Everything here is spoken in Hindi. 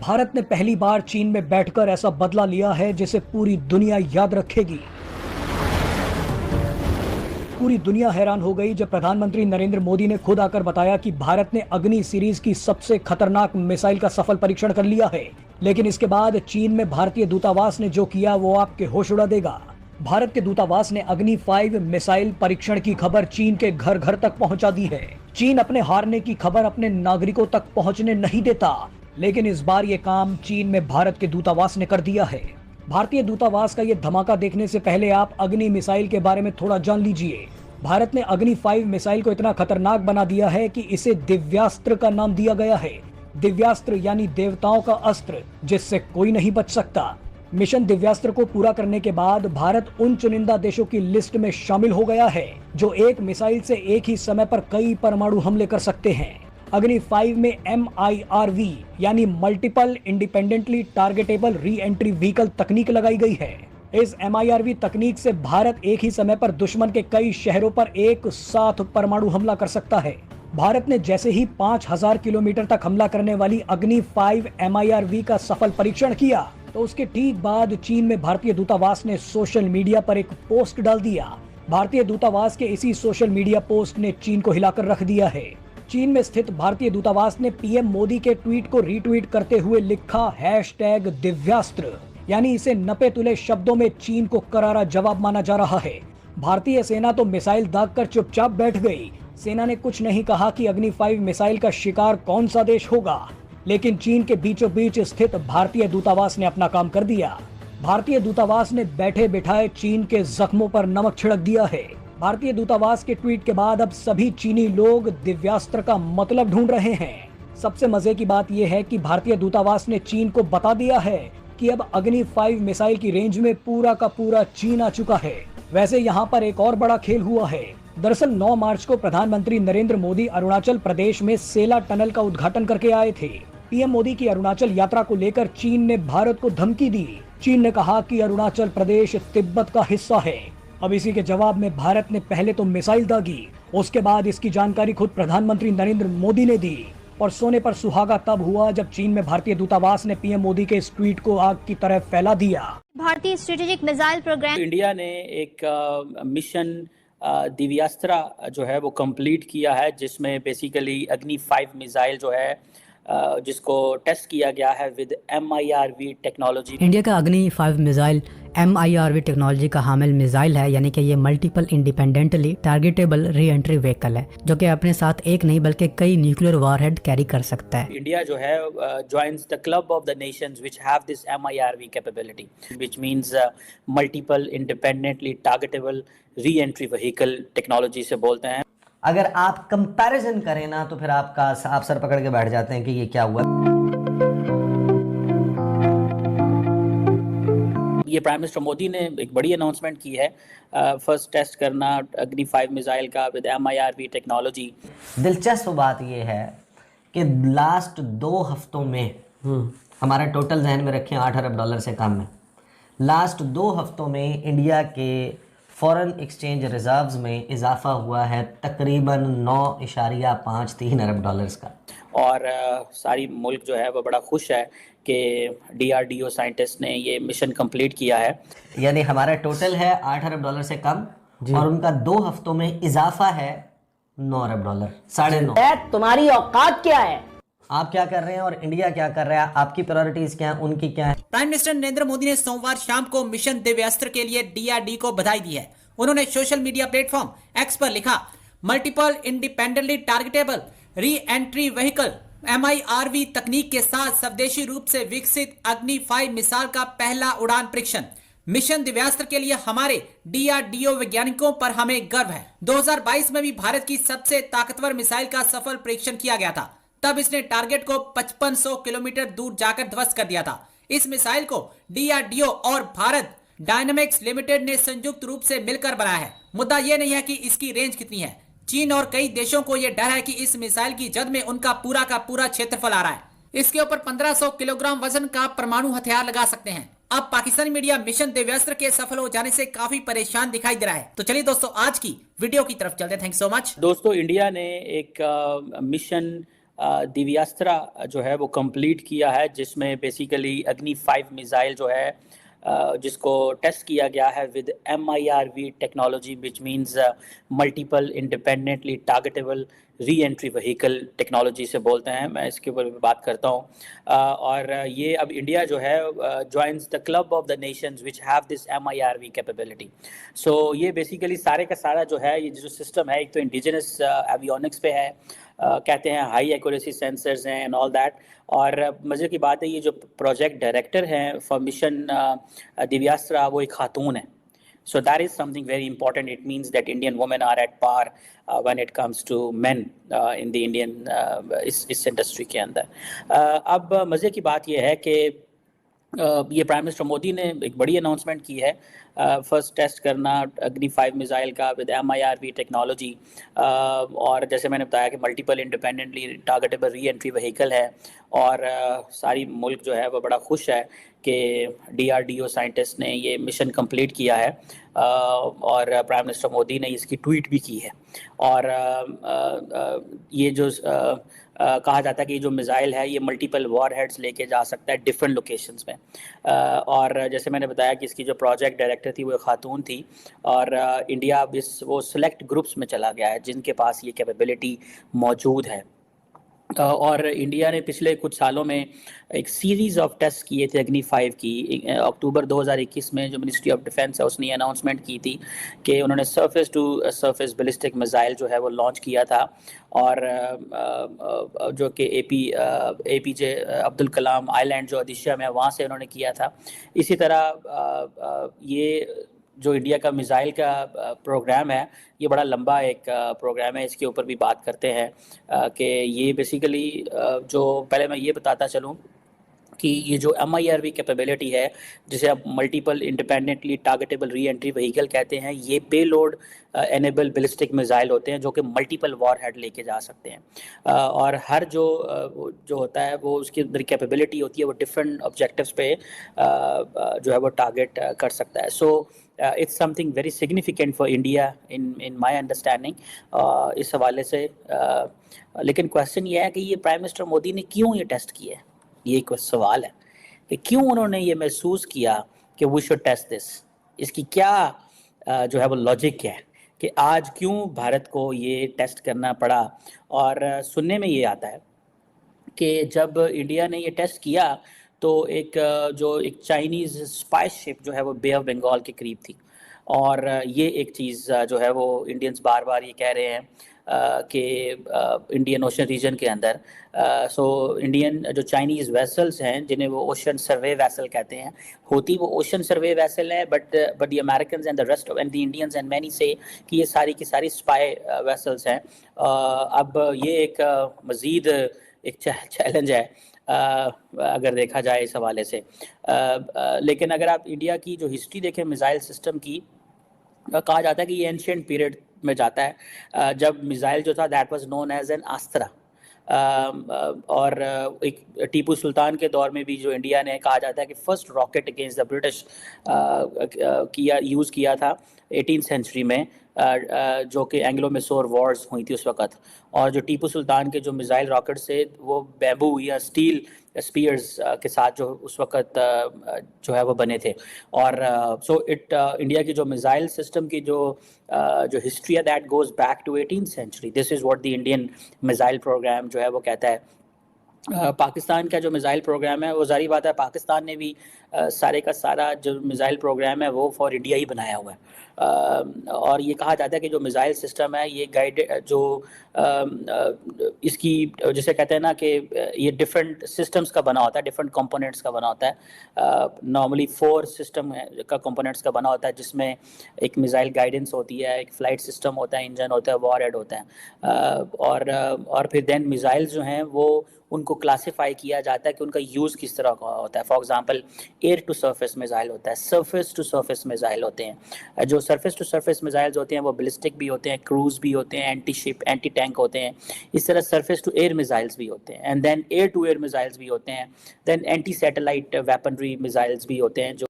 भारत ने पहली बार चीन में बैठकर ऐसा बदला लिया है जिसे पूरी दुनिया याद रखेगी। पूरी दुनिया हैरान हो गई जब प्रधानमंत्री नरेंद्र मोदी ने खुद आकर बताया कि भारत ने अग्नि सीरीज की सबसे खतरनाक मिसाइल का सफल परीक्षण कर लिया है। लेकिन इसके बाद चीन में भारतीय दूतावास ने जो किया वो आपके होश उड़ा देगा। भारत के दूतावास ने अग्नि 5 मिसाइल परीक्षण की खबर चीन के घर घर तक पहुंचा दी है। चीन अपने हारने की खबर अपने नागरिकों तक पहुंचने नहीं देता, लेकिन इस बार ये काम चीन में भारत के दूतावास ने कर दिया है। भारतीय दूतावास का ये धमाका देखने से पहले आप अग्नि मिसाइल के बारे में थोड़ा जान लीजिए। भारत ने अग्नि 5 मिसाइल को इतना खतरनाक बना दिया है कि इसे दिव्यास्त्र का नाम दिया गया है। दिव्यास्त्र यानी देवताओं का अस्त्र, जिससे कोई नहीं बच सकता। मिशन दिव्यास्त्र को पूरा करने के बाद भारत उन चुनिंदा देशों की लिस्ट में शामिल हो गया है जो एक मिसाइल से एक ही समय पर कई परमाणु हमले कर सकते हैं। अग्नि 5 में MIRV यानी multiple independently targetable re entry vehicle तकनीक लगाई गई है। इस MIRV तकनीक से भारत एक ही समय पर दुश्मन के कई शहरों पर एक साथ परमाणु हमला कर सकता है। भारत ने जैसे ही 5000 किलोमीटर तक हमला करने वाली अग्नि 5 MIRV का सफल परीक्षण किया तो उसके ठीक बाद चीन में भारतीय दूतावास ने सोशल मीडिया पर एक पोस्ट डाल दिया। भारतीय दूतावास के इसी सोशल मीडिया पोस्ट ने चीन को हिलाकर रख दिया है। चीन में स्थित भारतीय दूतावास ने PM मोदी के ट्वीट को रीट्वीट करते हुए लिखा #दिव्यास्त्र, यानी इसे नपे तुले शब्दों में चीन को करारा जवाब माना जा रहा है। भारतीय सेना तो मिसाइल दागकर चुपचाप बैठ गई। सेना ने कुछ नहीं कहा कि अग्नि 5 मिसाइल का शिकार कौन सा देश होगा, लेकिन चीन के बीचों बीच स्थित भारतीय दूतावास ने अपना काम कर दिया। भारतीय दूतावास ने बैठे बिठाए चीन के जख्मों पर नमक छिड़क दिया है। भारतीय दूतावास के ट्वीट के बाद अब सभी चीनी लोग दिव्यास्त्र का मतलब ढूंढ रहे हैं। सबसे मजे की बात यह है कि भारतीय दूतावास ने चीन को बता दिया है कि अब अग्नि 5 मिसाइल की रेंज में पूरा का पूरा चीन आ चुका है। वैसे यहाँ पर एक और बड़ा खेल हुआ है। दरअसल 9 मार्च को प्रधानमंत्री नरेंद्र मोदी अरुणाचल प्रदेश में सेला टनल का उद्घाटन करके आए थे। PM मोदी की अरुणाचल यात्रा को लेकर चीन ने भारत को धमकी दी। चीन ने कहा कि अरुणाचल प्रदेश तिब्बत का हिस्सा है। अब इसी के जवाब में भारत ने पहले तो मिसाइल दागी, उसके बाद इसकी जानकारी खुद प्रधानमंत्री नरेंद्र मोदी ने दी। और सोने पर सुहागा तब हुआ जब चीन में भारतीय दूतावास ने PM मोदी के इस ट्वीट को आग की तरह फैला दिया। भारतीय स्ट्रेटेजिक मिसाइल प्रोग्राम इंडिया ने एक मिशन दिव्यास्त्र जो है वो कंप्लीट किया है, जिसमें बेसिकली अग्नि 5 मिसाइल जो है जिसको टेस्ट किया गया है विद MIRV टेक्नोलॉजी। इंडिया का अग्नि 5 मिसाइल MIRV टेक्नोलॉजी का हामिल मिसाइल है, यानी कि ये multiple independently targetable re entry vehicle है जो कि अपने साथ एक नहीं बल्कि कई न्यूक्लियर वॉरहेड कैरी कर सकता है। इंडिया जो है joins the club of the Nations which have this MIRV capability, which means multiple independently targetable re entry vehicle technology से बोलते हैं। अगर आप कंपैरिजन करें ना तो फिर आप सर पकड़ के बैठ जाते हैं कि ये क्या हुआ। ये प्राइम मिनिस्टर मोदी ने एक बड़ी अनाउंसमेंट की है, फर्स्ट टेस्ट करना अग्नि 5 मिसाइल का विद MIRV टेक्नोलॉजी। दिलचस्प बात ये है कि लास्ट 2 हफ्तों में हमारा टोटल जहन में रखें $8 अरब से कम है। लास्ट 2 हफ्तों में इंडिया के फॉरेन एक्सचेंज रिजर्व्स में इजाफा हुआ है तकरीबन $9.53 अरब का। और सारी मुल्क जो है वो बड़ा खुश है कि DRDO साइंटिस्ट ने ये मिशन कंप्लीट किया है। यानी हमारा टोटल है $8 अरब से कम और उनका 2 हफ्तों में इजाफा है $9 अरब, $9.5। तुम्हारी औकात क्या है? आप क्या कर रहे हैं और इंडिया क्या कर रहा है? आपकी प्रायोरिटीज क्या है, उनकी क्या है? प्राइम मिनिस्टर नरेंद्र मोदी ने सोमवार शाम को मिशन दिव्यास्त्र के लिए DRDO को बधाई दी है। उन्होंने सोशल मीडिया प्लेटफॉर्म X पर लिखा, multiple independently targetable re entry vehicle MIRV तकनीक के साथ स्वदेशी रूप से विकसित अग्नि 5 मिसाइल का पहला उड़ान परीक्षण। मिशन दिव्यास्त्र के लिए हमारे DRDO वैज्ञानिकों पर हमें गर्व है। 2022 में भी भारत की सबसे ताकतवर मिसाइल का सफल परीक्षण किया गया था। तब इसने टारगेट को 5500 किलोमीटर दूर जाकर ध्वस्त कर दिया था। इस मिसाइल को DRDO और भारत डायनामिक्स लिमिटेड ने संयुक्त रूप से मिलकर बनाया है। मुद्दा यह नहीं है कि इसकी रेंज कितनी है। चीन और कई देशों को यह डर है कि इस मिसाइल की जद में उनका पूरा का पूरा क्षेत्रफल आ रहा है। इसके ऊपर 1500 किलोग्राम वजन का परमाणु हथियार लगा सकते हैं। अब पाकिस्तानी मीडिया मिशन दिव्यास्त्र के सफल हो जाने से काफी परेशान दिखाई दे रहा है। तो चलिए दोस्तों, आज की वीडियो की तरफ चलते हैं। Thank you so much. दोस्तों, इंडिया ने एक मिशन दिव्यास्त्रा जो है वो कंप्लीट किया है, जिसमें बेसिकली अग्नि 5 मिसाइल जो है जिसको टेस्ट किया गया है with MIRV technology, which means multiple independently targetable re entry vehicle technology से बोलते हैं। मैं इसके ऊपर भी बात करता हूँ। और ये अब इंडिया जो है joins the club of the nations which have this MIRV capability. So ये बेसिकली सारे का सारा जो है ये जो सिस्टम है, एक तो इंडिजिनस एवियोनिक्स पे है, कहते हैं हाई एक्यूरेसी सेंसर्स हैं एंड ऑल दैट। और मज़े की बात है, ये जो प्रोजेक्ट डायरेक्टर हैं फॉर मिशन दिव्यास्त्रा वो एक खातून है। So that is something very important. It means that Indian women are at par when it comes to men in the Indian इस इंडस्ट्री के अंदर। अब मज़े की बात यह है कि ये प्राइम मिनिस्टर मोदी ने एक बड़ी अनाउंसमेंट की है, फर्स्ट टेस्ट करना अग्नि 5 मिसाइल का विद MIRV टेक्नोलॉजी। और जैसे मैंने बताया कि multiple independently targetable re entry vehicle है। और सारी मुल्क जो है वो बड़ा खुश है कि DRDO साइंटिस्ट ने ये मिशन कंप्लीट किया है। और प्राइम मिनिस्टर मोदी ने इसकी ट्वीट भी की है। और ये जो कहा जाता है कि जो मिसाइल है ये मल्टीपल वॉर हेड्स लेके जा सकता है डिफरेंट लोकेशंस में। और जैसे मैंने बताया कि इसकी जो प्रोजेक्ट डायरेक्टर थी वो एक खातून थी। और इंडिया अब वो सेलेक्ट ग्रुप्स में चला गया है जिनके पास ये कैपेबिलिटी मौजूद है। और इंडिया ने पिछले कुछ सालों में एक सीरीज़ ऑफ टेस्ट किए थे अग्नि 5 की। अक्टूबर 2021 में जो मिनिस्ट्री ऑफ डिफेंस है उसने अनाउंसमेंट की थी कि उन्होंने surface to surface ballistic missile जो है वो लॉन्च किया था। और जो कि APJ अब्दुल कलाम आइलैंड जो ओडिशा में वहाँ से उन्होंने किया था। इसी तरह ये जो इंडिया का मिसाइल का प्रोग्राम है ये बड़ा लंबा एक प्रोग्राम है। इसके ऊपर भी बात करते हैं कि ये बेसिकली जो पहले मैं ये बताता चलूँ कि ये जो MIRV कैपेबिलिटी है जिसे अब multiple independently targetable re entry vehicle कहते हैं, ये पेलोड एनेबल बैलिस्टिक मिसाइल होते हैं जो कि मल्टीपल वॉर हेड लेके जा सकते हैं। और हर जो होता है वो उसकी अंदर कैपेबिलिटी होती है, वो डिफरेंट ऑब्जेक्टिव्स पे जो है वो टारगेट कर सकता है। So it's something very significant for India in my understanding इस हवाले से। लेकिन क्वेश्चन ये है कि ये प्राइम मिनिस्टर मोदी ने क्यों ये टेस्ट किया है, ये एक सवाल है कि क्यों उन्होंने ये महसूस किया कि वी शुड टेस्ट दिस। इसकी क्या जो है वो लॉजिक है कि आज क्यों भारत को ये टेस्ट करना पड़ा। और सुनने में ये आता है कि जब इंडिया ने ये टेस्ट किया तो एक चाइनीज़ स्पाई शिप जो है वो बे ऑफ बंगाल के करीब थी। और ये एक चीज़ जो है वो इंडियंस बार बार ये कह रहे हैं कि इंडियन ओशन रीजन के अंदर सो इंडियन जो चाइनीज़ वेसल्स हैं जिन्हें वो ओशन सर्वे वेसल कहते हैं, होती वो ओशन सर्वे वेसल है, but the American and the rest and the Indians and many से कि ये सारी की सारी स्पाई वेसल्स हैं। अब ये एक मज़ीद एक चैलेंज है अगर देखा जाए इस हवाले से। लेकिन अगर आप इंडिया की जो हिस्ट्री देखें मिसाइल सिस्टम की, कहा जाता है कि ये एंशिएंट पीरियड में जाता है जब मिसाइल जो था that was known as an Astra. और एक टीपू सुल्तान के दौर में भी जो इंडिया ने कहा जाता है कि first rocket against the British use किया था 18th सेंचुरी में, जो कि एंग्लो मैसूर वॉर्स हुई थी उस वक़्त। और जो टीपू सुल्तान के जो मिसाइल रॉकेट से वो बैम्बू या स्टील स्पीयर्स के साथ जो उस वक़्त जो है वो बने थे। और सो इंडिया की जो मिसाइल सिस्टम की जो हिस्ट्री है that goes back to 18th century. This is what the Indian missile program जो है वो कहता है। पाकिस्तान का जो मिसाइल प्रोग्राम है वो जारी बात है पाकिस्तान ने भी सारे का सारा जो मिसाइल प्रोग्राम है वो फॉर इंडिया ही बनाया हुआ है। और ये कहा जाता है कि जो मिसाइल सिस्टम है ये गाइडेड जो इसकी जिसे कहते हैं ना कि ये डिफरेंट सिस्टम्स का बना होता है, डिफरेंट कंपोनेंट्स का बना होता है। नॉर्मली 4 सिस्टम का कंपोनेंट्स का बना होता है जिसमें एक मिसाइल गाइडेंस होती है, एक फ्लाइट सिस्टम होता है, इंजन होता है, वॉरहेड होता है। और फिर देन मिसाइल्स जो हैं वो उनको क्लासिफाई किया जाता है कि उनका यूज़ किस तरह का होता है। For example air to surface missile होता है, सरफेस टू सरफेस मिसाइल होते हैं। जो सरफेस टू सरफेस मिसाइल्स होते हैं वो बैलिस्टिक भी होते हैं, क्रूज़ भी होते हैं, एंटी शिप एंटी टैंक होते हैं। इस तरह सरफेस टू एयर मिसाइल्स भी होते हैं, and then air to air missiles भी होते हैं, then anti satellite weaponry missiles भी होते हैं जो